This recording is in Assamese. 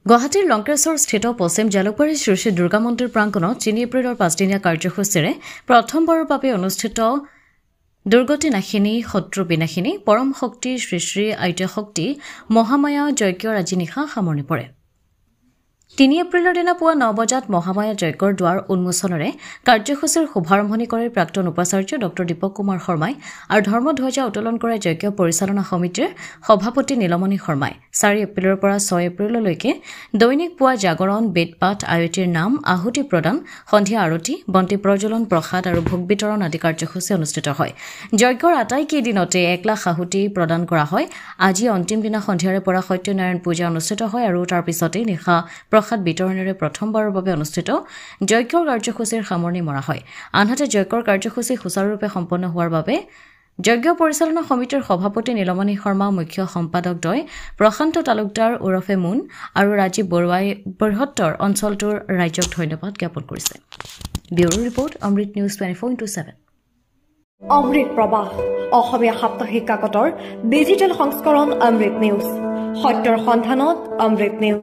গুৱাহাটীৰ লংকেশ্বৰ স্থিত পশ্চিম জালুকবাৰী শ্ৰী শ্ৰী দুৰ্গা মন্দিৰ প্ৰাংগণত ৩ এপ্ৰিলৰ ৫দিনীয়া কাৰ্যসূচীৰে প্ৰথমবাৰৰ বাবে অনুষ্ঠিত দুৰ্গতি নাশিনী শত্ৰু বিনাশিনী পৰম শক্তি শ্ৰী শ্ৰী আইতা শক্তি মহামায়া যজ্ঞৰ আজি নিশা সামৰণি পৰে ৩ এপ্ৰিলৰ দিনা পুৱা ৯ বজাত মহামায়া যজ্ঞৰ দুৱাৰ উন্মোচনেৰে কাৰ্যসূচীৰ শুভাৰম্ভণি কৰে প্ৰাক্তন উপাচাৰ্য ডক্টৰ দীপক কুমাৰ শৰ্মাই আৰু ধৰ্মধ্বজা উত্তোলন কৰে যজ্ঞ পৰিচালনা সমিতিৰ সভাপতি নীলমণি শৰ্মাই ৪ এপ্ৰিলৰ পৰা ৬ এপ্ৰিললৈকে দৈনিক পুৱা জাগৰণ বেদপাঠ আয়তীৰ নাম আহুতি প্ৰদান সন্ধিয়া আৰতি বন্তি প্ৰজ্বলন প্ৰসাদ আৰু ভোগ বিতৰণ আদি কাৰ্যসূচী অনুষ্ঠিত হয় যজ্ঞৰ আটাইকেইদিনতে ১ লাখ আহুতি প্ৰদান কৰা হয় আজি অন্তিম দিনা সন্ধিয়াৰে পৰা সত্যনাৰায়ণ পূজা অনুষ্ঠিত হয় আৰু তাৰ পিছতে নিশা প্ৰসাদ বিতৰণেৰে প্ৰথমবাৰৰ বাবে অনুষ্ঠিত যজ্ঞৰ কাৰ্যসূচীৰ সামৰণি মৰা হয় আনহাতে যজ্ঞৰ কাৰ্যসূচী সুচাৰুৰূপে সম্পন্ন হোৱাৰ বাবে যজ্ঞ পৰিচালনা সমিতিৰ সভাপতি নীলমণি শৰ্মা মুখ্য সম্পাদকদ্বয় প্ৰশান্ত তালুকদাৰ ওৰফে মুন আৰু ৰাজীৱ বৰুৱাই বৃহত্তৰ অঞ্চলটোৰ ৰাজ্যক ধন্যবাদ জ্ঞাপন কৰিছে ব্যুৰো ৰিপৰ্ট অমৃত নিউজ 24/7 অমৃত প্ৰবাহ অসমীয়া সাপ্তাহিক কাকতৰ ডিজিটেল সংস্কৰণ অমৃত নিউজ সত্যৰ সন্ধানত অমৃত নিউজ